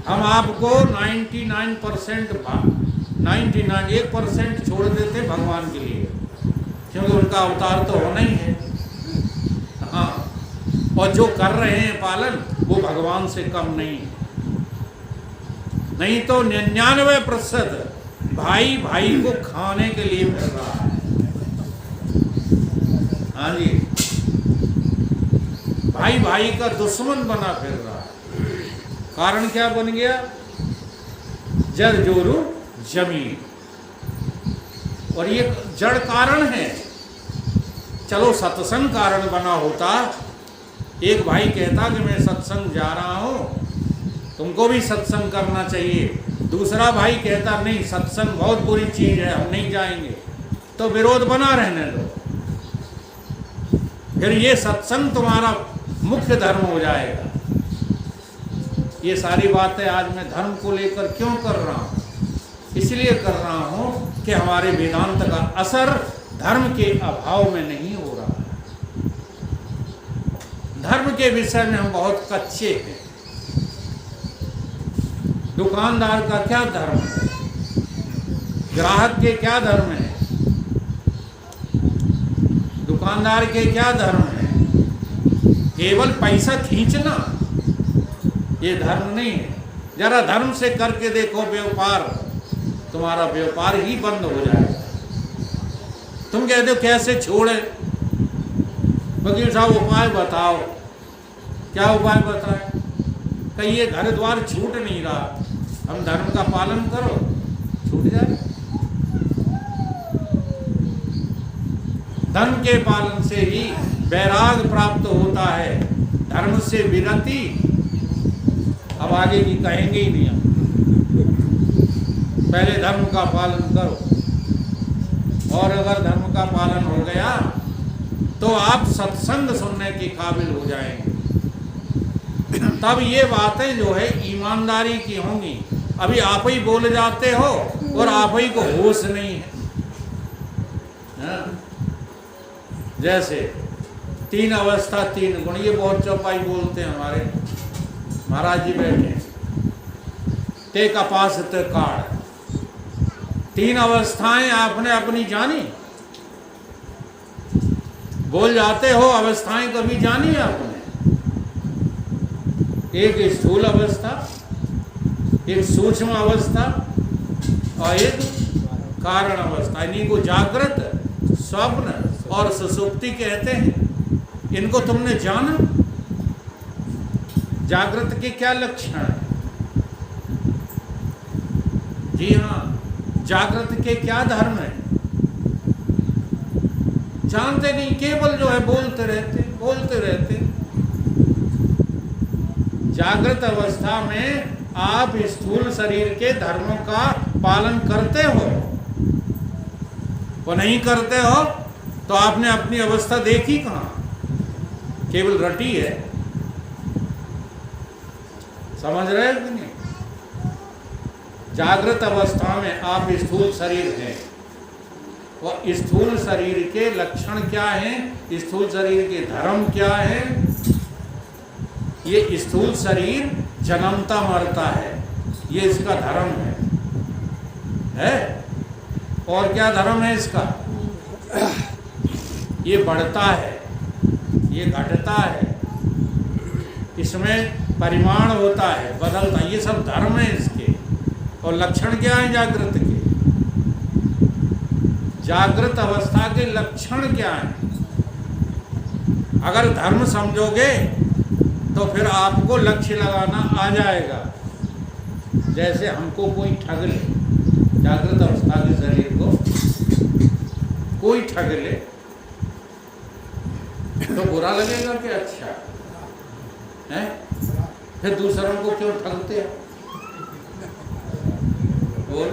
हम आपको 99% 1% छोड़ देते भगवान के लिए, क्योंकि उनका अवतार तो होना ही है। हाँ, और जो कर रहे हैं पालन वो भगवान से कम नहीं है। नहीं तो 99% भाई भाई को खाने के लिए फिर रहा है। हाँ जी, भाई भाई का दुश्मन बना फिर रहा है। कारण क्या बन गया? जड़ जोरू जमीन। और ये जड़ कारण है। चलो सत्संग कारण बना होता, एक भाई कहता कि मैं सत्संग जा रहा हूं, तुमको भी सत्संग करना चाहिए। दूसरा भाई कहता नहीं, सत्संग बहुत बुरी चीज है, हम नहीं जाएंगे। तो विरोध बना रहने दो, फिर ये सत्संग तुम्हारा मुख्य धर्म हो जाएगा। ये सारी बातें आज मैं धर्म को लेकर क्यों कर रहा हूं? इसलिए कर रहा हूं कि हमारे वेदांत का असर धर्म के अभाव में नहीं हो रहा है। धर्म के विषय में हम बहुत कच्चे हैं। दुकानदार का क्या धर्म है? ग्राहक के क्या धर्म है? दुकानदार के क्या धर्म है? केवल पैसा खींचना ये धर्म नहीं है। जरा धर्म से करके देखो व्यापार, तुम्हारा व्यापार ही बंद हो जाएगा। तुम कहते हो कैसे छोड़े? वकील साहब उपाय बताओ। क्या उपाय बताए? कहीं ये घर द्वार छूट नहीं रहा, हम धर्म का पालन करो, छूट जाए। धर्म के पालन से ही वैराग प्राप्त होता है, धर्म से विरति। अब आगे की कहेंगे ही नहीं हम। पहले धर्म का पालन करो, और अगर धर्म का पालन हो गया तो आप सत्संग सुनने के काबिल हो जाएंगे। तब ये बातें जो है ईमानदारी की होंगी। अभी आप ही बोल जाते हो और आप ही को होश नहीं है। जैसे 3 अवस्था 3 गुण, ये बहुत चौपाई बोलते हैं हमारे महाराज जी बैठे। ते कपास ते काढ़, 3 अवस्थाएं आपने अपनी जानी? बोल जाते हो अवस्थाएं कभी जानी आपने? एक स्थूल अवस्था, एक सूक्ष्म अवस्था और एक कारण अवस्था। इन्हीं को जागृत, स्वप्न और सुषुप्ति कहते हैं। इनको तुमने जाना? जागृत के क्या लक्षण है? जी हाँ, जागृत के क्या धर्म है? जानते नहीं, केवल जो है बोलते रहते। जागृत अवस्था में आप स्थूल शरीर के धर्मों का पालन करते हो, वो नहीं करते हो तो आपने अपनी अवस्था देखी कहाँ? केवल रटी है। समझ रहे हो कि नहीं? जागृत अवस्था में आप स्थूल शरीर हैं। वह स्थूल शरीर के लक्षण क्या हैं? स्थूल शरीर के धर्म क्या हैं? ये स्थूल शरीर जन्मता मरता है, ये इसका धर्म है? और क्या धर्म है इसका? ये बढ़ता है, ये घटता है, इसमें परिमाण होता है, बदलता है, ये सब धर्म है इसके। और लक्षण क्या है जागृत के? जागृत अवस्था के लक्षण क्या हैं? अगर धर्म समझोगे तो फिर आपको लक्ष्य लगाना आ जाएगा। जैसे हमको कोई ठग ले, जागृत अवस्था के शरीर को कोई ठग ले तो बुरा लगेगा कि अच्छा है? फिर दूसरों को क्यों ठगते हैं? बोल।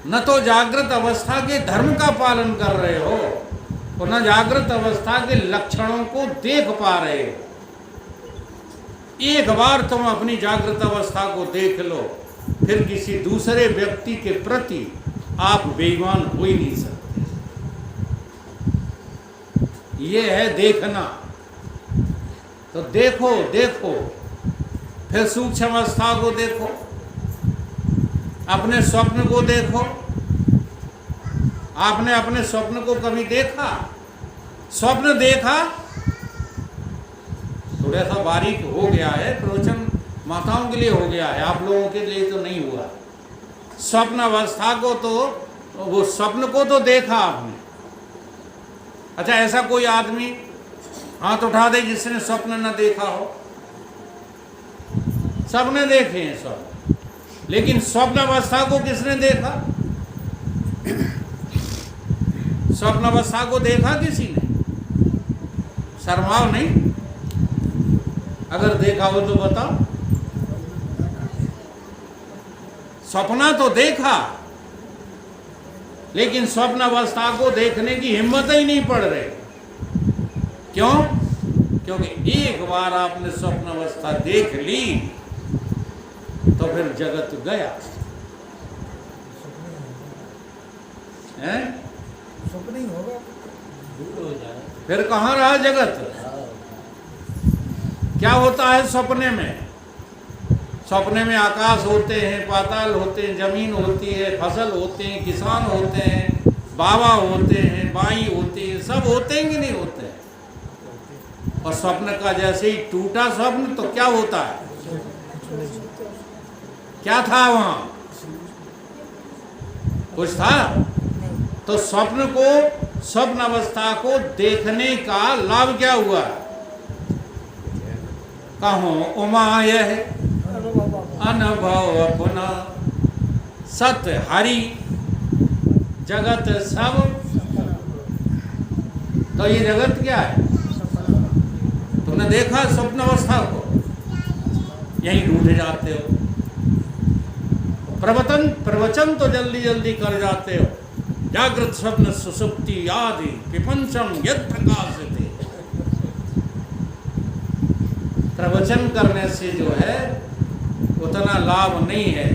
न तो जागृत अवस्था के धर्म का पालन कर रहे हो और न जागृत अवस्था के लक्षणों को देख पा रहे हो। एक बार तुम अपनी जागृत अवस्था को देख लो, फिर किसी दूसरे व्यक्ति के प्रति आप बेईमान हो ही नहीं सकते। ये है देखना। तो देखो देखो, फिर सूक्ष्म अवस्था को देखो, अपने स्वप्न को देखो। आपने अपने स्वप्न को कभी देखा? स्वप्न देखा? थोड़ा सा बारीक हो गया है, प्रवचन माताओं के लिए हो गया है, आप लोगों के लिए तो नहीं हुआ। स्वप्न अवस्था को तो, वो स्वप्न को तो देखा आपने। अच्छा, ऐसा कोई आदमी हाथ उठा दे जिसने स्वप्न न देखा हो? सबने देखे हैं सब, लेकिन स्वप्न अवस्था को किसने देखा? स्वप्न अवस्था को देखा किसी ने? शर्माओ नहीं, अगर देखा हो तो बताओ। सपना तो देखा, लेकिन स्वप्न अवस्था को देखने की हिम्मत ही नहीं पड़ रही। क्यों? क्योंकि एक बार आपने स्वप्न अवस्था देख ली तो फिर जगत गया है, सपना ही होगा, फिर कहाँ रहा जगत? क्या होता है सपने में? सपने में आकाश होते हैं, पाताल होते हैं, जमीन होती है, फसल होते हैं, किसान होते हैं, बाबा होते हैं, बाई होती है, सब होते हैं कि नहीं होते हैं? और स्वप्न का जैसे ही टूटा स्वप्न तो क्या होता है? क्या था वहां? कुछ था? तो स्वप्न को, स्वप्न अवस्था को देखने का लाभ क्या हुआ? कहो उमाय है अनुभव अपना, सत्य हरि जगत सब। तो ये जगत क्या है? तुमने देखा स्वप्न अवस्था को? यहीं रूठ जाते हो। प्रवचन तो जल्दी जल्दी कर जाते हो। जागृत स्वप्न सुसुप्ति आदि विपंचम यद प्रकाशते। प्रवचन करने से जो है उतना लाभ नहीं है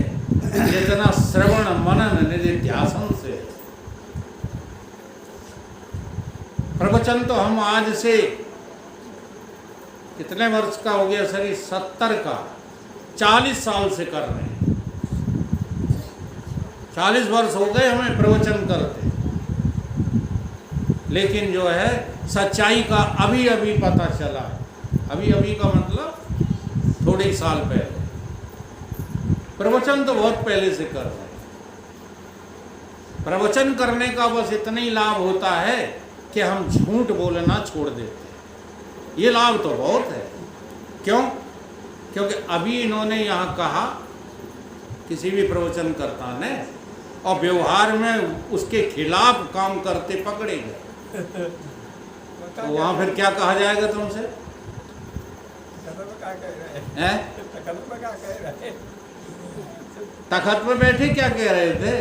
जितना श्रवण मनन निधिध्यासन से। प्रवचन तो हम आज से कितने वर्ष का हो गया शरीर? 70 का, 40 साल से कर रहे हैं। 40 वर्ष हो गए हमें प्रवचन करते, लेकिन जो है सच्चाई का अभी अभी पता चला। अभी अभी का मतलब थोड़े ही साल पहले। प्रवचन तो बहुत पहले से कर रहे हैं। प्रवचन करने का बस इतना ही लाभ होता है कि हम झूठ बोलना छोड़ देते हैं। ये लाभ तो बहुत है। क्यों? क्योंकि अभी इन्होंने यहाँ कहा, किसी भी प्रवचनकर्ता ने, और व्यवहार में उसके खिलाफ काम करते पकड़े गए, तो वहाँ फिर क्या कहा जाएगा तुमसे? तखत पर बैठे क्या कह रहे थे?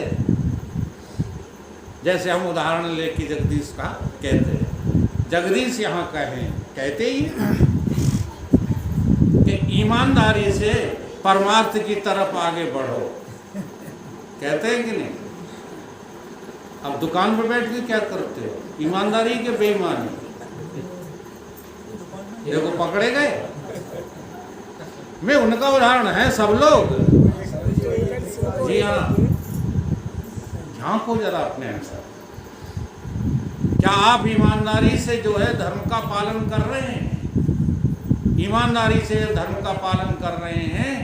जैसे हम उदाहरण लेके जगदीश का कहते हैं, जगदीश यहाँ कहते ही कि ईमानदारी से परमार्थ की तरफ आगे बढ़ो। कहते हैं कि नहीं? अब दुकान पर बैठ के क्या करते हो? ईमानदारी के बेईमानी? देखो पकड़े गए। मैं उनका उदाहरण है, सब लोग। जी हाँ, झांको जरा अपने अंदर। क्या आप ईमानदारी से जो है धर्म का पालन कर रहे हैं? ईमानदारी से धर्म का पालन कर रहे हैं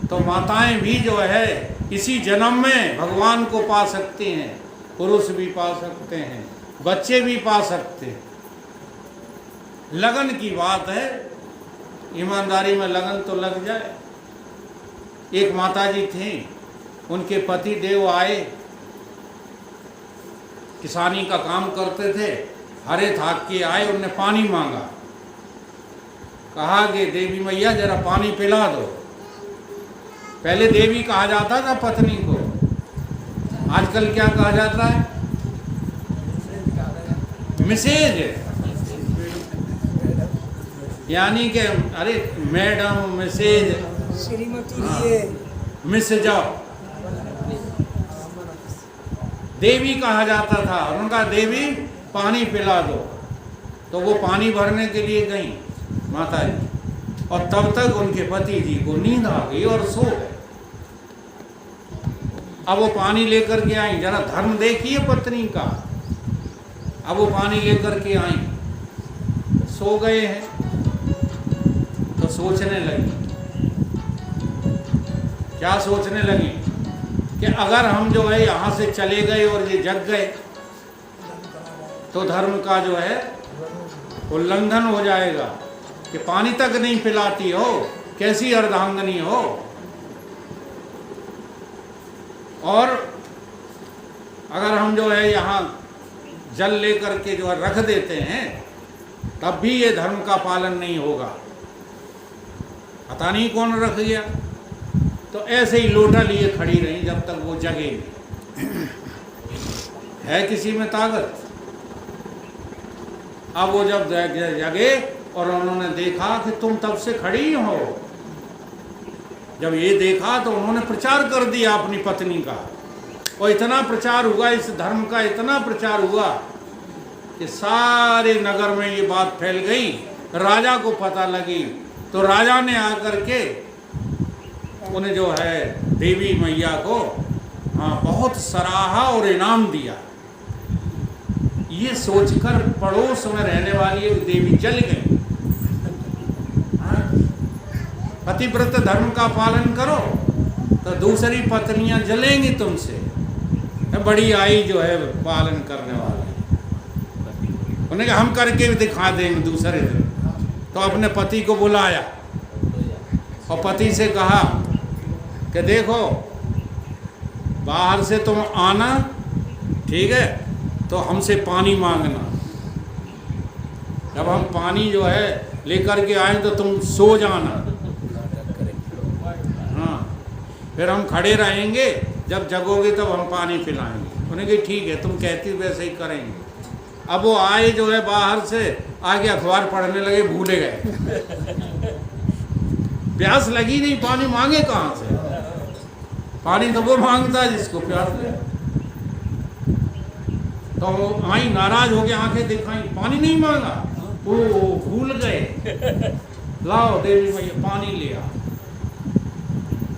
तो माताएं भी जो है इसी जन्म में भगवान को पा सकती हैं, पुरुष भी पा सकते हैं, बच्चे भी पा सकते हैं। लगन की बात है, ईमानदारी में लगन तो लग जाए। एक माताजी थी, उनके पति देव आए, किसानी का काम करते थे, हरे थाक के आए, उनने पानी मांगा। कहा कि देवी मैया जरा पानी पिला दो। पहले देवी कहा जाता था पत्नी को, आजकल क्या कहा जाता है? मिसेज। यानी कि अरे मैडम, मिसेज, श्रीमती, मिस जाओ। देवी कहा जाता था। उनका देवी पानी पिला दो, तो वो पानी भरने के लिए गई माता जी। और तब तक उनके पति जी को नींद आ गई और सो गए। अब वो पानी लेकर के आई, जरा धर्म देखिए पत्नी का। अब वो पानी लेकर के आई, सो गए हैं, तो सोचने लगी। क्या सोचने लगी? कि अगर हम जो है यहाँ से चले गए और ये जग गए तो धर्म का जो है उल्लंघन हो जाएगा, कि पानी तक नहीं पिलाती हो, कैसी अर्धांगनी हो। और अगर हम जो है यहाँ जल लेकर के जो है रख देते हैं तब भी ये धर्म का पालन नहीं होगा। पता नहीं कौन रख गया। तो ऐसे ही लोटा लिए खड़ी रही जब तक वो जगेंगे। है किसी में ताकत? अब वो जब जगे और उन्होंने देखा कि तुम तब से खड़ी हो, जब ये देखा तो उन्होंने प्रचार कर दिया अपनी पत्नी का। और इतना प्रचार हुआ, इस धर्म का इतना प्रचार हुआ कि सारे नगर में ये बात फैल गई। राजा को पता लगी तो राजा ने आकर के उन्हें जो है देवी मैया को बहुत सराहा और इनाम दिया। ये सोचकर पड़ोस में रहने वाली एक देवी जल गई। पतिव्रत धर्म का पालन करो तो दूसरी पत्नियां जलेंगी तुमसे। बड़ी आई जो है पालन करने वाली, उन्हें हम करके भी दिखा देंगे दूसरे दिन। तो अपने पति को बुलाया और पति से कहा कि देखो, बाहर से तुम आना, ठीक है, तो हमसे पानी मांगना। जब हम पानी जो है लेकर के आए तो तुम सो जाना। हाँ, फिर हम खड़े रहेंगे, जब जगोगे तब हम पानी पिलाएंगे। उन्हें कहा ठीक है, तुम कहती वैसे ही करेंगे। अब वो आए जो है बाहर से, आगे अखबार पढ़ने लगे, भूले गए। प्यास लगी नहीं, पानी मांगे कहाँ से? पानी तो वो मांगता है जिसको प्यास लगे। तो वो आई, नाराज हो गए, आंखें दिखाई, पानी नहीं मांगा। ओ भूल गए। लाओ देवी मैया पानी ले आ।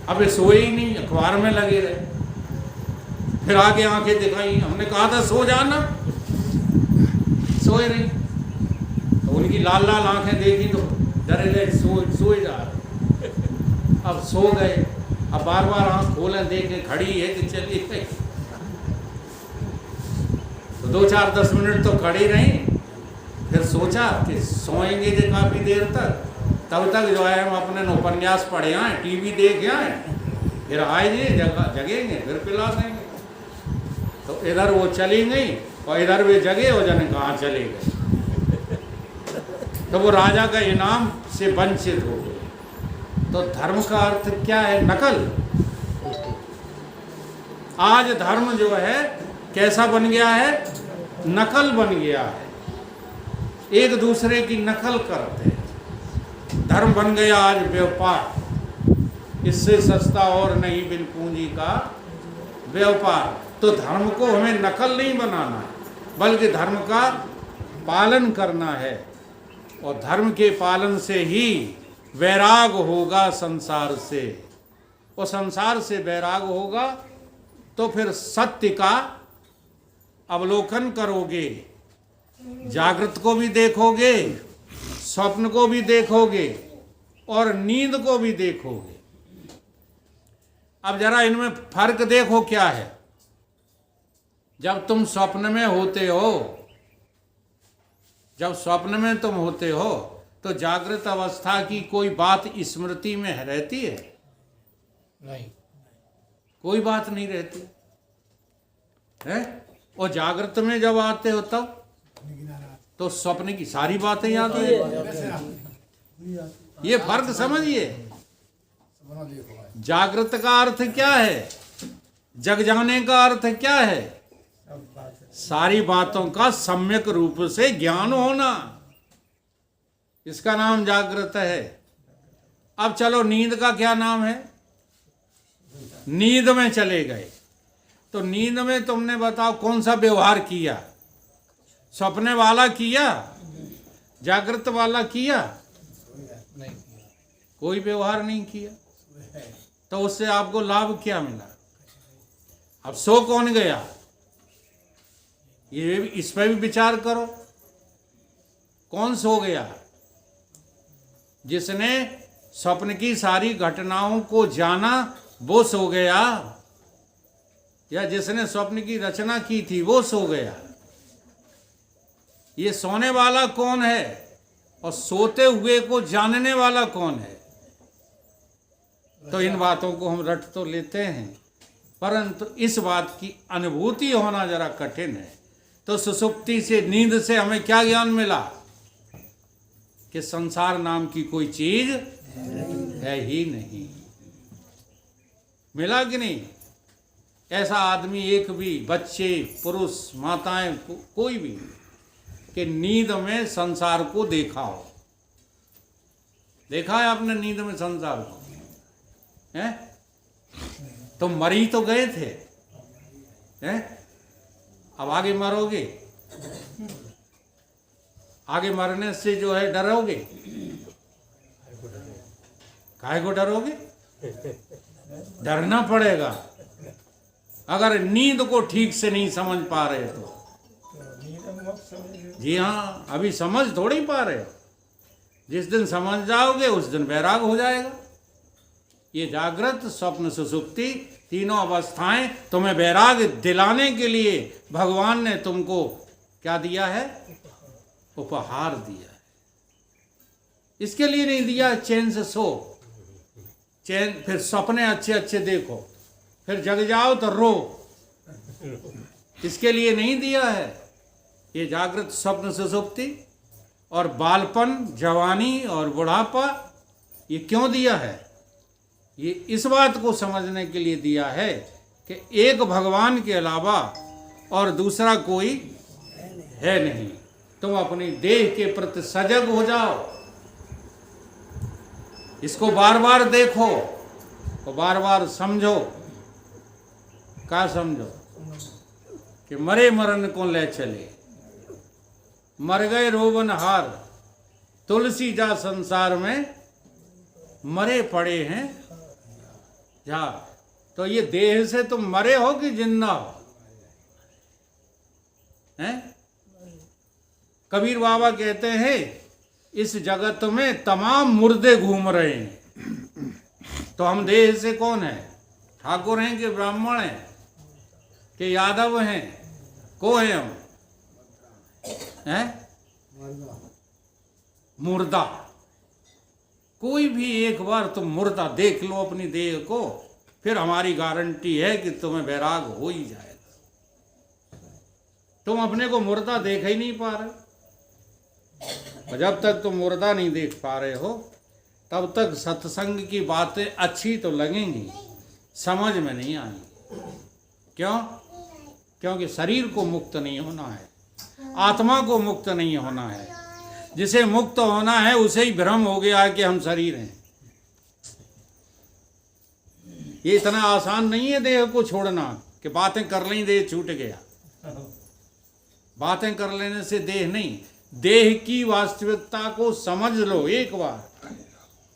अब ये सोए ही नहीं, अखबार में लगे रहे। फिर आगे आंखें दिखाई, हमने कहा था सो जाना, सोए नहीं। तो उनकी लाल लाल आंखें देखी तो डरे गए, सोए जा रहे। अब सो गए। अब बार बार आंख खोलें, देखें खड़ी है कि चली गई। तो 2-4-10 मिनट तो खड़ी रही। फिर सोचा कि सोएंगे जो काफ़ी देर तक, तब तक जो है हम अपने उपन्यास पढ़े आए, टीवी देखे आए, फिर आए जी जगेंगे, फिर पिला देंगे। तो इधर वो चली गई और इधर वे जगे और जाने कहाँ चले गए। तो वो राजा का इनाम से वंचित हो गए। तो धर्म का अर्थ क्या है? नकल। आज धर्म जो है कैसा बन गया है? नकल बन गया है। एक दूसरे की नकल करते हैं। धर्म बन गया आज व्यापार। इससे सस्ता और नहीं बिन पूंजी का व्यापार। तो धर्म को हमें नकल नहीं बनाना है, बल्कि धर्म का पालन करना है। और धर्म के पालन से ही वैराग होगा संसार से। और संसार से वैराग होगा तो फिर सत्य का अवलोकन करोगे, जागृत को भी देखोगे, स्वप्न को भी देखोगे और नींद को भी देखोगे। अब जरा इनमें फर्क देखो क्या है। जब तुम स्वप्न में होते हो, जब स्वप्न में तुम होते हो तो जागृत अवस्था की कोई बात स्मृति में रहती है? नहीं, कोई बात नहीं रहती है। और जागृत में जब आते हो तब तो स्वप्न की सारी बातें याद है। ये फर्क समझिए। जागृत का अर्थ क्या है? जग जाने का अर्थ क्या है? सारी बातों का सम्यक रूप से ज्ञान होना, इसका नाम जागृत है। अब चलो नींद का क्या नाम है? नींद में चले गए तो नींद में तुमने बताओ कौन सा व्यवहार किया? स्वप्न वाला किया? जागृत वाला किया? कोई व्यवहार नहीं किया, तो उससे आपको लाभ क्या मिला? अब सो कौन गया, ये इस पर भी विचार करो। कौन सो गया? जिसने स्वप्न की सारी घटनाओं को जाना वो सो गया, या जिसने स्वप्न की रचना की थी वो सो गया? ये सोने वाला कौन है और सोते हुए को जानने वाला कौन है? तो इन बातों को हम रट तो लेते हैं, परंतु इस बात की अनुभूति होना जरा कठिन है। तो सुसुप्ति से, नींद से हमें क्या ज्ञान मिला? कि संसार नाम की कोई चीज है ही नहीं। मिला कि नहीं? ऐसा आदमी एक भी, बच्चे, पुरुष, माताएं, कोई भी, कि नींद में संसार को देखा हो? देखा है आपने नींद में संसार को? हैं? तो मरी तो गए थे, हैं? अब आगे मरोगे, आगे मरने से जो है डरोगे? काहे को डरोगे? डरना पड़ेगा। अगर नींद को ठीक से नहीं समझ पा रहे तो। जी हाँ, अभी समझ थोड़ी पा रहे हो। जिस दिन समझ जाओगे उस दिन वैराग हो जाएगा। ये जागृत, स्वप्न, सुसुप्ति तीनों अवस्थाएं तुम्हें वैराग दिलाने के लिए भगवान ने तुमको क्या दिया है? उपहार दिया है। इसके लिए नहीं दिया चैन से सो, चैन, फिर सपने अच्छे अच्छे देखो, फिर जग जाओ तो रो, इसके लिए नहीं दिया है। ये जागृत, स्वप्न, सुसुप्ति और बालपन, जवानी और बुढ़ापा, ये क्यों दिया है? ये इस बात को समझने के लिए दिया है कि एक भगवान के अलावा और दूसरा कोई है नहीं। तुम अपनी देह के प्रति सजग हो जाओ, इसको बार बार देखो और बार बार समझो। क्या समझो? कि मरे मरण को ले चले, मर गए रोवन हार, तुलसी जा संसार में मरे पड़े हैं जा। तो ये देह से तुम मरे हो कि जिंदा हो? हैं? कबीर बाबा कहते हैं इस जगत में तमाम मुर्दे घूम रहे हैं। तो हम देह से कौन है? ठाकुर हैं कि ब्राह्मण हैं कि यादव हैं? को हैं हम? हैं? मुर्दा। कोई भी एक बार तुम मुर्दा देख लो अपनी देह को, फिर हमारी गारंटी है कि तुम्हें वैराग हो ही जाएगा। तुम अपने को मुर्दा देख ही नहीं पा रहे, और जब तक तुम मुर्दा नहीं देख पा रहे हो तब तक सत्संग की बातें अच्छी तो लगेंगी, समझ में नहीं आएंगी। क्यों? क्योंकि शरीर को मुक्त नहीं होना है, आत्मा को मुक्त नहीं होना है। जिसे मुक्त होना है उसे ही भ्रम हो गया है कि हम शरीर हैं। ये इतना आसान नहीं है देह को छोड़ना कि बातें कर लें देह छूट गया। बातें कर लेने से देह नहीं, देह की वास्तविकता को समझ लो एक बार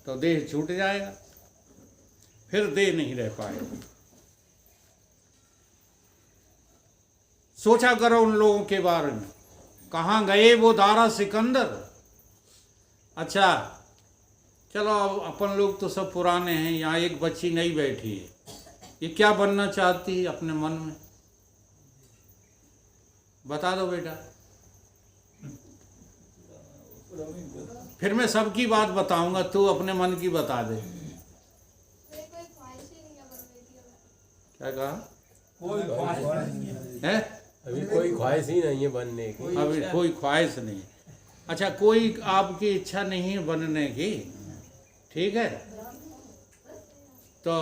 तो देह छूट जाएगा, फिर देह नहीं रह पाएगा। सोचा करो उन लोगों के बारे में, कहाँ गए वो दारा सिकंदर। अच्छा चलो, अब अपन लोग तो सब पुराने हैं, यहाँ एक बच्ची नई बैठी है, ये क्या बनना चाहती है अपने मन में? बता दो बेटा। फिर मैं सबकी बात बताऊंगा, तू अपने मन की बता दे। क्या कहा? कोई ख्वाहिश नहीं है? अभी कोई ख्वाहिश ही नहीं है बनने की। अभी कोई ख्वाहिश नहीं। अच्छा, कोई आपकी इच्छा नहीं है बनने की, ठीक है, तो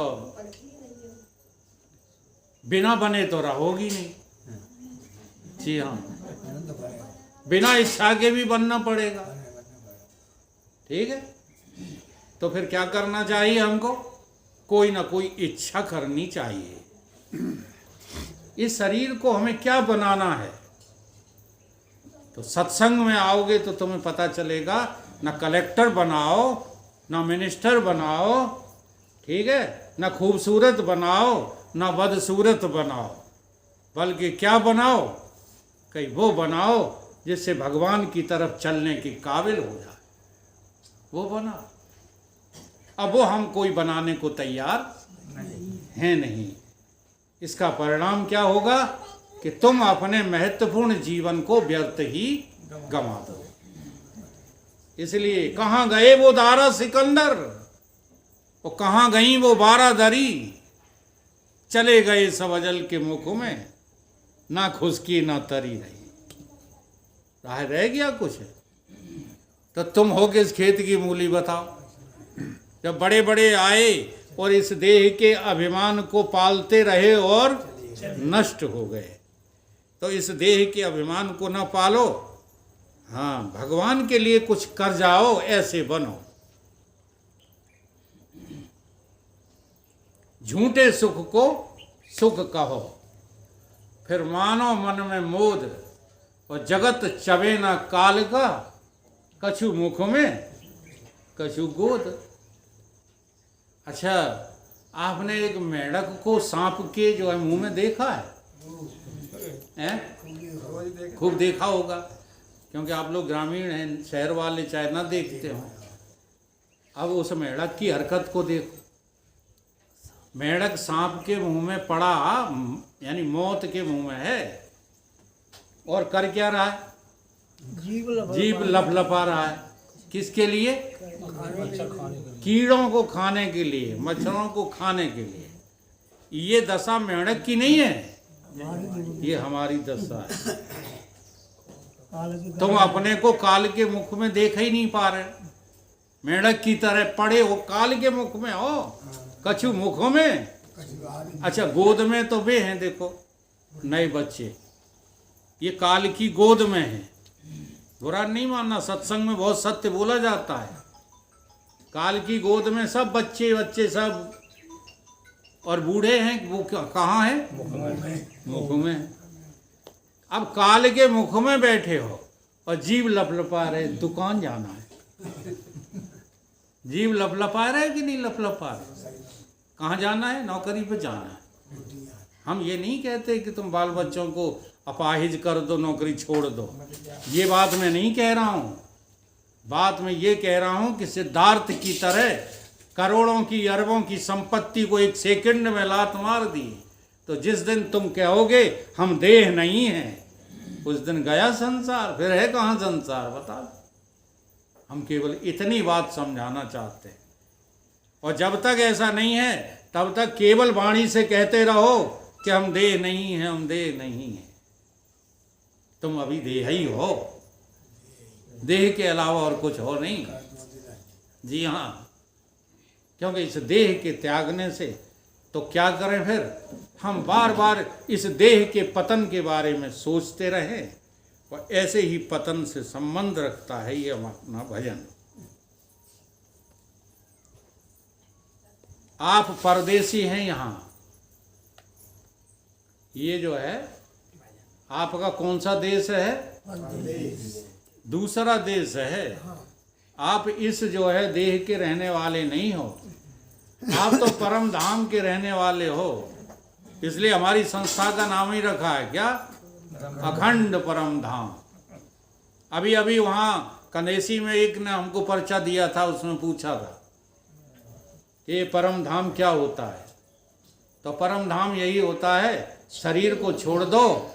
बिना बने तो रहोगी नहीं। जी हाँ, बिना इच्छा के भी बनना पड़ेगा, ठीक है। तो फिर क्या करना चाहिए हमको? कोई ना कोई इच्छा करनी चाहिए। इस शरीर को हमें क्या बनाना है? तो सत्संग में आओगे तो तुम्हें पता चलेगा। ना कलेक्टर बनाओ, ना मिनिस्टर बनाओ, ठीक है, ना खूबसूरत बनाओ, ना बदसूरत बनाओ, बल्कि क्या बनाओ, कहीं वो बनाओ जिससे भगवान की तरफ चलने के काबिल हो जाए, वो बना। अब वो हम कोई बनाने को तैयार हैं नहीं। इसका परिणाम क्या होगा कि तुम अपने महत्वपूर्ण जीवन को व्यर्थ ही गंवा दो। इसलिए कहाँ गए वो दारा सिकंदर, और कहाँ गई वो बारादरी, चले गए सब अजल के मुख में, ना खुशकी ना तरी रही। राह रह गया कुछ? तो तुम हो किस खेत की मूली बताओ? जब बड़े बड़े आए और इस देह के अभिमान को पालते रहे और नष्ट हो गए, तो इस देह के अभिमान को न पालो। हाँ, भगवान के लिए कुछ कर जाओ, ऐसे बनो। झूठे सुख को सुख कहो, फिर मानो मन में मोद, और जगत चबे न काल का, कछु मुख में कछु गोद। अच्छा, आपने एक मेढक को सांप के जो है मुंह में देखा है? खूब देखा होगा, क्योंकि आप लोग ग्रामीण हैं, शहर वाले चाहे ना देखते हो। अब उस मेढक की हरकत को देखो। मेढक सांप के मुंह में पड़ा, यानी मौत के मुंह में है, और कर क्या रहा है? जीभ लपलपा रहा है। किसके लिए? कीड़ों को खाने के लिए, मच्छरों को खाने के लिए। ये दशा मेढक की नहीं है, ये हमारी दशा है। तुम अपने को काल के मुख में देख ही नहीं पा रहे। मेढक की तरह पड़े हो, काल के मुख में हो, कछु मुखों में, अच्छा गोद में तो वे हैं, देखो नए बच्चे, ये काल की गोद में हैं। बुरा नहीं मानना, सत्संग में बहुत सत्य बोला जाता है। काल की गोद में सब बच्चे सब, और बूढ़े हैं वो कहाँ हैं? मुख में। अब काल के मुख में बैठे हो और जीभ लपलपा रहे, दुकान जाना है। जीभ लपलपा रहे कि नहीं लपलपा रहे? कहाँ जाना है? नौकरी पे जाना है। हम ये नहीं कहते कि तुम बाल बच्चों को अपाहिज कर दो, नौकरी छोड़ दो, ये बात मैं नहीं कह रहा हूँ। बात मैं ये कह रहा हूँ कि सिद्धार्थ की तरह करोड़ों की अरबों की संपत्ति को एक सेकंड में लात मार दी, तो जिस दिन तुम कहोगे हम देह नहीं हैं, उस दिन गया संसार। फिर है कहाँ संसार? बता। हम केवल इतनी बात समझाना चाहते हैं, और जब तक ऐसा नहीं है तब तक केवल वाणी से कहते रहो कि हम देह नहीं हैं, हम देह नहीं हैं। तुम अभी देह ही हो, देह के अलावा और कुछ हो नहीं। जी हाँ, क्योंकि इस देह के त्यागने से तो क्या करें फिर? हम बार बार इस देह के पतन के बारे में सोचते रहें, और ऐसे ही पतन से संबंध रखता है ये अपना भजन। आप परदेसी हैं यहाँ, ये जो है आपका कौन सा देश है? दूसरा देश है। आप इस जो है देह के रहने वाले नहीं हो, आप तो परम धाम के रहने वाले हो। इसलिए हमारी संस्था का नाम ही रखा है क्या? अखंड परम धाम। अभी अभी वहाँ कनेसी में एक ने हमको पर्चा दिया था, उसमें पूछा था ये परम धाम क्या होता है? तो परम धाम यही होता है, शरीर को छोड़ दो,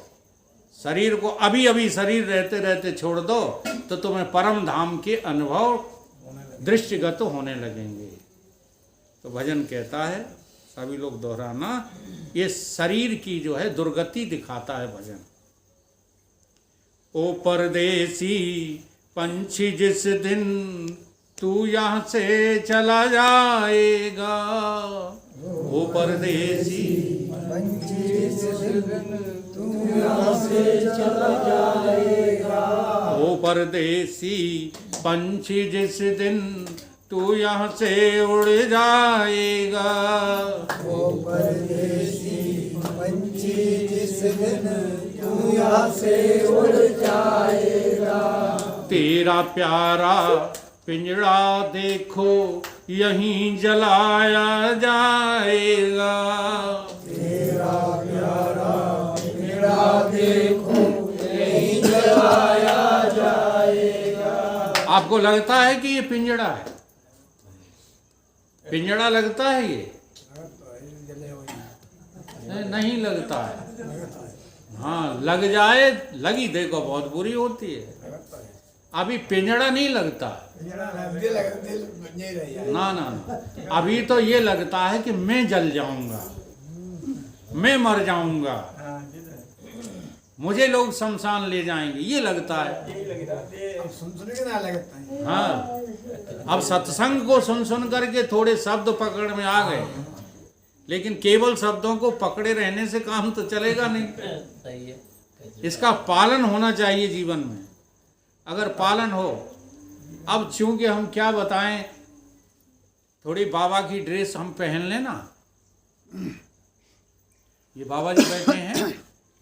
शरीर को अभी अभी शरीर रहते रहते छोड़ दो, तो तुम्हें परम धाम के अनुभव दृष्टिगत होने लगेंगे। तो भजन कहता है, सभी लोग दोहराना, ये शरीर की जो है दुर्गति दिखाता है भजन। ओ परदेसी पंछी जिस दिन तू यहाँ से चला जाएगा, ओ परदेसी पंछी जिस दिन तू यहाँ से चला जाएगा, ओ परदेसी पंछी जिस दिन तू यहाँ से उड़ जाएगा, ओ परदेसी पंछी जिस दिन तू यहाँ से उड़ जाएगा, तेरा प्यारा पिंजड़ा देखो यहीं जलाया जाएगा। तेरा प्यारा पिंजड़ा देखो यहीं जलाया जाएगा। आपको लगता है कि ये पिंजड़ा है? पिंजड़ा लगता है ये? नहीं लगता है। हाँ, लग जाए, लगी देखो बहुत बुरी होती है। अभी पिंजड़ा नहीं लगता, ना ना ना। अभी तो ये लगता है कि मैं जल जाऊंगा, मैं मर जाऊंगा, मुझे लोग शमशान ले जाएंगे, ये लगता है। हाँ, अब सत्संग को सुन सुन करके थोड़े शब्द पकड़ में आ गए, लेकिन केवल शब्दों को पकड़े रहने से काम तो चलेगा नहीं। इसका पालन होना चाहिए जीवन में। अगर पालन हो, अब चूंकि हम क्या बताएं, थोड़ी बाबा की ड्रेस हम पहन लेना। ये बाबा जी बैठे हैं,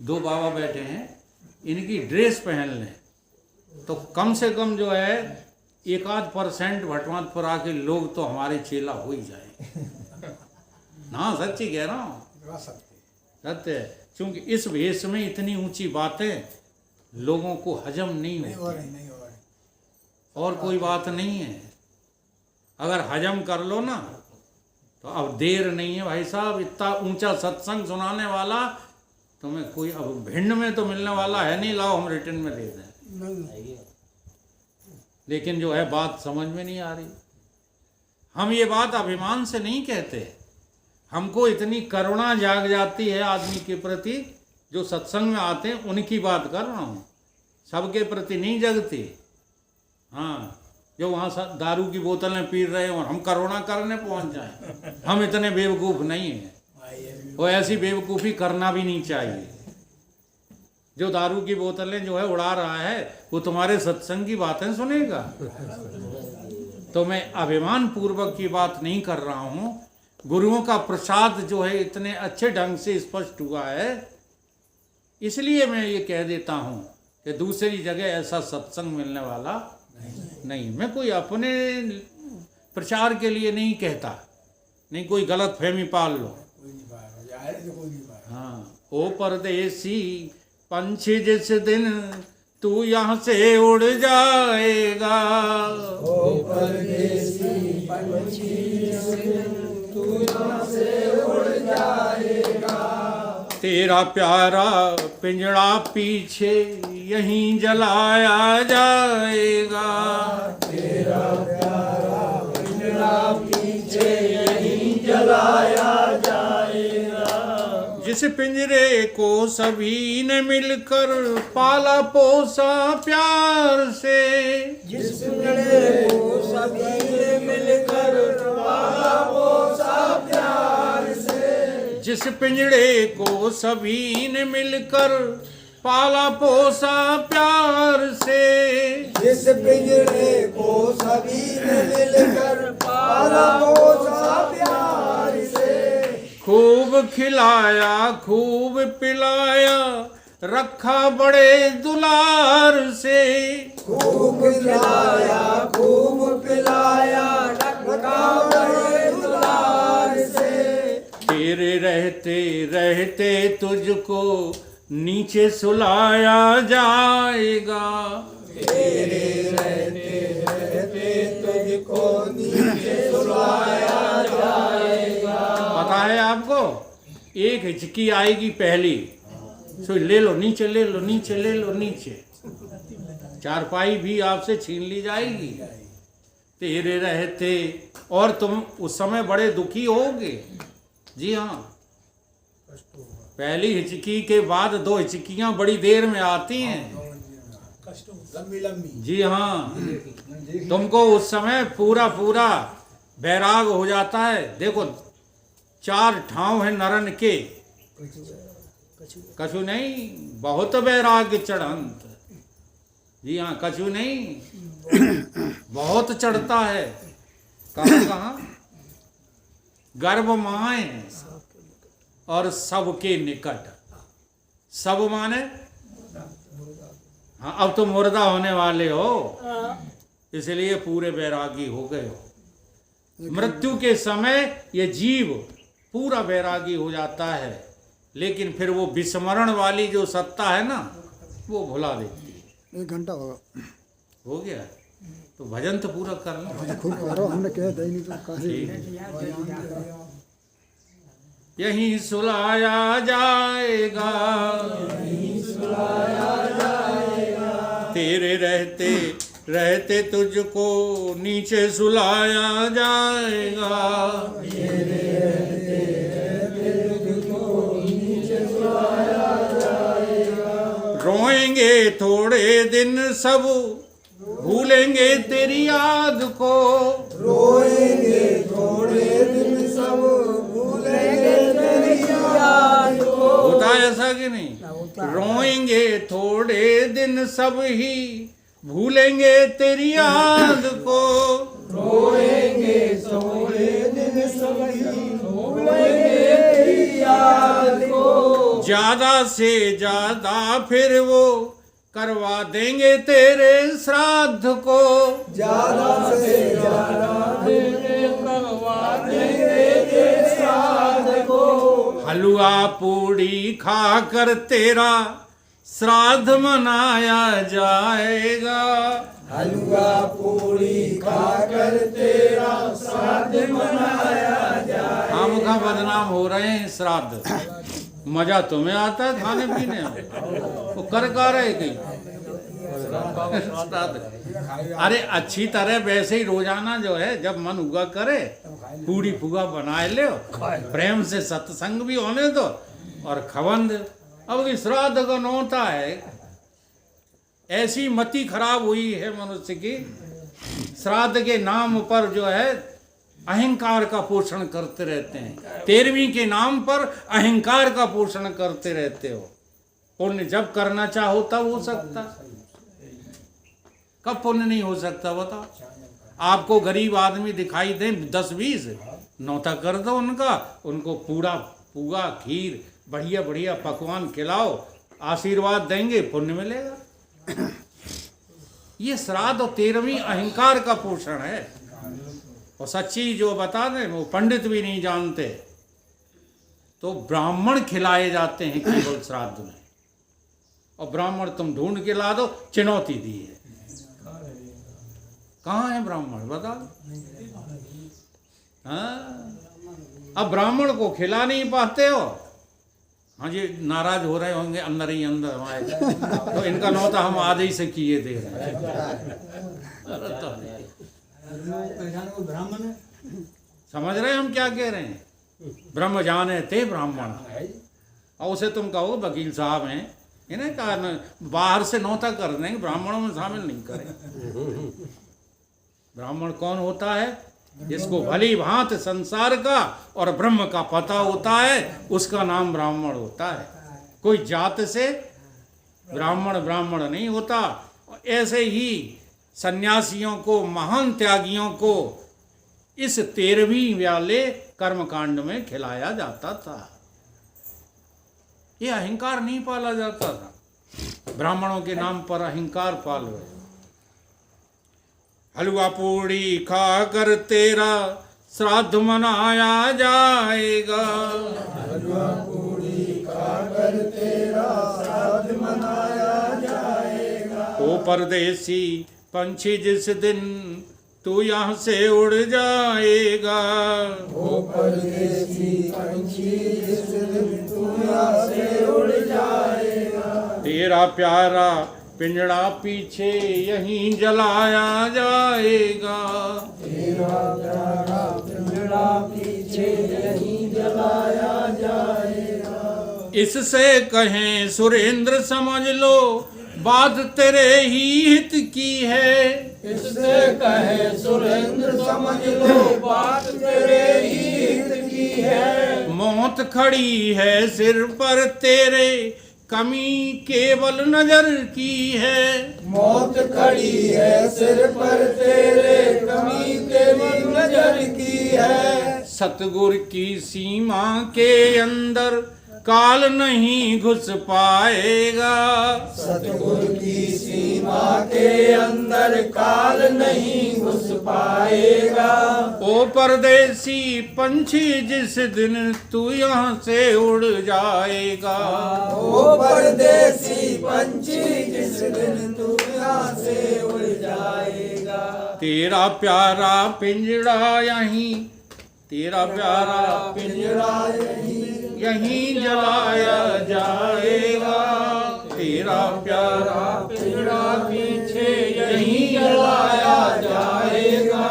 दो बाबा बैठे हैं, इनकी ड्रेस पहन लें तो कम से कम जो है 1-8% भटमातपुर आके लोग तो हमारे चेला हो ही जाए। हाँ, सच्ची कह रहा हूँ, सत्य है। क्योंकि इस भेष में इतनी ऊंची बातें लोगों को हजम नहीं होती, और कोई बात नहीं है। अगर हजम कर लो ना तो अब देर नहीं है भाई साहब। इतना ऊंचा सत्संग सुनाने वाला तुम्हें कोई अब भिंड में तो मिलने वाला है नहीं, लाओ हम रिटर्न में दे दें। लेकिन जो है बात समझ में नहीं आ रही। हम ये बात अभिमान से नहीं कहते, हमको इतनी करुणा जाग जाती है आदमी के प्रति जो सत्संग में आते हैं, उनकी बात कर रहा हूँ, सबके प्रति नहीं जगती। हाँ, जो वहाँ दारू की बोतलें पी रहे हैं और हम करुणा करने पहुँच जाएं, हम इतने बेवकूफ़ नहीं हैं। वो ऐसी बेवकूफ़ी करना भी नहीं चाहिए। जो दारू की बोतलें जो है उड़ा रहा है, वो तुम्हारे सत्संग की बातें सुनेगा। तो मैं अभिमान पूर्वक की बात नहीं कर रहा हूँ। गुरुओं का प्रसाद जो है इतने अच्छे ढंग से स्पष्ट हुआ है, इसलिए मैं ये कह देता हूँ कि दूसरी जगह ऐसा सत्संग मिलने वाला नहीं। मैं कोई अपने प्रचार के लिए नहीं कहता, नहीं कोई गलत फहमी पाल लो। हाँ, ओ परदेसी पंछी जिस दिन तू यहाँ से उड़ जाएगा, ओ परदेसी पंछी जिस दिन तू यहाँ से उड़ जाएगा। तेरा प्यारा पिंजड़ा पीछे यहीं जलाया जाएगा। तेरा प्यारा पिंजड़ा पीछे यहीं जलाया जाएगा। जिस पिंजरे को सभी ने मिलकर पाला पोसा प्यार से, जिस पिंजरे को सभी ने मिलकर पाला पोसा प्यार से, जिस पिंजरे को सभी ने मिलकर पाला पोसा प्यार से, जिस पिंजरे को सभी ने मिलकर पाला पोसा प्यार से, खूब खिलाया खूब पिलाया रखा बड़े दुलार से, खूब खिलाया खूब पिलाया रखा बड़े दुलार से, तेरे रहते रहते तुझको नीचे सुलाया जाएगा। तेरे रहते रहते तुझको नीचे सुलाया जाएगा। पता है आपको, एक हिचकी आएगी पहली, सो ले लो नीचे, ले लो नीचे, ले लो नीचे, चारपाई भी आपसे छीन ली जाएगी। तेरे रहते, और तुम उस समय बड़े दुखी होगे। जी हाँ, पहली हिचकी के बाद 2 हिचकियां बड़ी देर में आती हैं। लंबी लंबी। जी हाँ, तुमको उस समय पूरा पूरा बैराग हो जाता है। देखो 4 ठाव है नरन के, कछु नहीं बहुत बैराग चढ़ंत। जी हाँ, कछु नहीं बहुत चढ़ता है। कहाँ कहाँ? गर्भ माए और सबके निकट। सब माने हाँ, अब तो मुर्दा होने वाले हो, इसलिए पूरे वैरागी हो गए हो। मृत्यु के समय ये जीव पूरा वैरागी हो जाता है, लेकिन फिर वो विस्मरण वाली जो सत्ता है ना, वो भुला देती है। 1 घंटा होगा। हो गया, तो भजन तो पूरा करना। खूब करो, हमने कह दे नहीं तो काहे। यहीं सुलाया जाएगा, तेरे रहते रहते तुझको नीचे सुलाया जाएगा। रोएंगे थोड़े दिन सब, भूलेंगे तेरी याद को। रोएंगे थोड़े दिन सब, भूलेंगे तेरी याद को। होता है ऐसा कि नहीं? रोएंगे थोड़े दिन सब ही, भूलेंगे तेरी याद को। रोएंगे थोड़े दिन सब ही, भूलेंगे तेरी याद को। ज्यादा से ज्यादा फिर वो करवा देंगे तेरे श्राद्ध को। ज्यादा से ज्यादा करवा देंगे तेरे श्राद्ध को। हलवा पूड़ी खाकर तेरा श्राद्ध मनाया जाएगा। हलवा पूरी खाकर तेरा श्राद्ध मनाया जाए। हम का बदनाम हो रहे हैं श्राद्ध। मजा तुम्हें आता है खाने पीने में, वो कर रहे कहीं श्राद्ध। अरे अच्छी तरह वैसे ही रोजाना जो है, जब मन हुआ करे पूरी फुगा बनाए ले, प्रेम से सत्संग भी होने दो और खबंद। अब इस श्राद्ध का नौता है, ऐसी मति खराब हुई है मनुष्य की। श्राद्ध के नाम पर जो है अहंकार का पोषण करते रहते हैं। 13वीं के नाम पर अहंकार का पोषण करते रहते हो। पुण्य जब करना चाहो तब हो सकता, कब पुण्य नहीं हो सकता बताओ? आपको गरीब आदमी दिखाई दे 10-20, नौता कर दो उनका, उनको पूरा पूगा खीर बढ़िया बढ़िया पकवान खिलाओ, आशीर्वाद देंगे, पुण्य मिलेगा। ये श्राद्ध और 13वीं अहंकार का पोषण है। और सच्ची जो बता दें, वो पंडित भी नहीं जानते, तो ब्राह्मण खिलाए जाते हैं केवल श्राद्ध में। और ब्राह्मण तुम ढूंढ के ला दो, चुनौती दी है। कहाँ है ब्राह्मण बताओ? हाँ, अब ब्राह्मण को खिला नहीं पाते हो। हाँ जी, नाराज हो रहे होंगे अंदर ही अंदर हमारे, तो इनका नौता हम आधे ही से किए दे रहे हैं। ब्राह्मण समझ रहे हैं हम क्या कह रहे हैं? ब्रह्म जाने ते ब्राह्मण। और उसे तुम कहो वकील साहब हैं, इन्हें कहा बाहर से नौता कर देंगे, ब्राह्मणों में शामिल नहीं करें। ब्राह्मण कौन होता है? जिसको भली भांत संसार का और ब्रह्म का पता होता है, उसका नाम ब्राह्मण होता है। कोई जात से ब्राह्मण ब्राह्मण नहीं होता। ऐसे ही सन्यासियों को, महान त्यागियों को इस 13वीं वाले कर्मकांड में खिलाया जाता था। ये अहंकार नहीं पाला जाता था। ब्राह्मणों के नाम पर अहंकार पाल गए। हलवा पूड़ी खाकर तेरा श्राद्ध मनाया जाएगा। हलवा पूरी खाकर तेरा श्राद्ध मनाया जाएगा। ओ परदेसी पंछी जिस दिन तू यहाँ से उड़ जाएगा। ओ परदेसी पंछी जिस दिन तू यहाँ से उड़ जाएगा। तेरा प्यारा पिंजड़ा पीछे यहीं जलाया जाएगा। तेरा प्यारा पिंजड़ा पीछे यहीं जलाया जाएगा। इससे कहें सुरेंद्र समझ लो, बात तेरे ही हित की है। इससे कहे सुरेंद्र समझ लो, बात तेरे ही हित की है। मौत खड़ी है सिर पर तेरे, कमी केवल नजर की है। मौत खड़ी है सिर पर तेरे, कमी तेरी नजर की है। सतगुर की सीमा के अंदर काल नहीं घुस पाएगा। सतगुरु की सीमा के अंदर काल नहीं घुस पाएगा। ओ परदेसी पंछी जिस दिन तू यहाँ से उड़ जाएगा। ओ परदेसी पंछी जिस दिन तू यहाँ से उड़ जाएगा। तेरा प्यारा पिंजड़ा यहीं, तेरा प्यारा पिंजरा यहीं जलाया जाएगा। तेरा प्यारा पिंजरा पीछे यहीं जलाया जाएगा।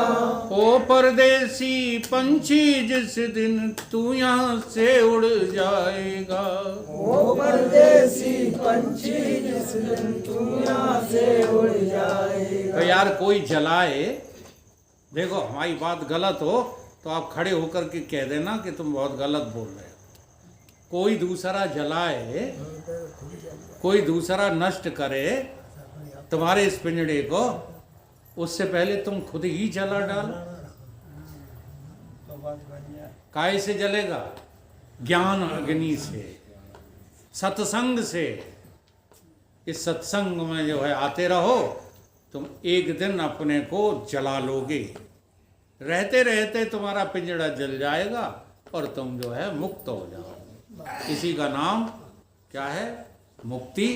ओ परदेसी पंछी जिस दिन तू यहाँ से उड़ जाएगा। ओ परदेसी पंछी जिस दिन तू यहाँ से उड़ जाएगा। तो यार कोई जलाए, देखो हमारी बात गलत हो तो आप खड़े होकर के कह देना कि तुम बहुत गलत बोल रहे हो। कोई दूसरा जलाए, कोई दूसरा नष्ट करे तुम्हारे इस पिंजड़े को, उससे पहले तुम खुद ही जला डालो। काहे से जलेगा? ज्ञान अग्नि से, सत्संग से। इस सत्संग में जो है आते रहो, तुम एक दिन अपने को जला लोगे। रहते रहते तुम्हारा पिंजड़ा जल जाएगा और तुम जो है मुक्त हो जाओगे। इसी का नाम क्या है? मुक्ति,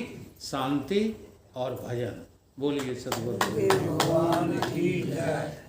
शांति और भजन। बोलिए सद्गुरु भगवान की जय।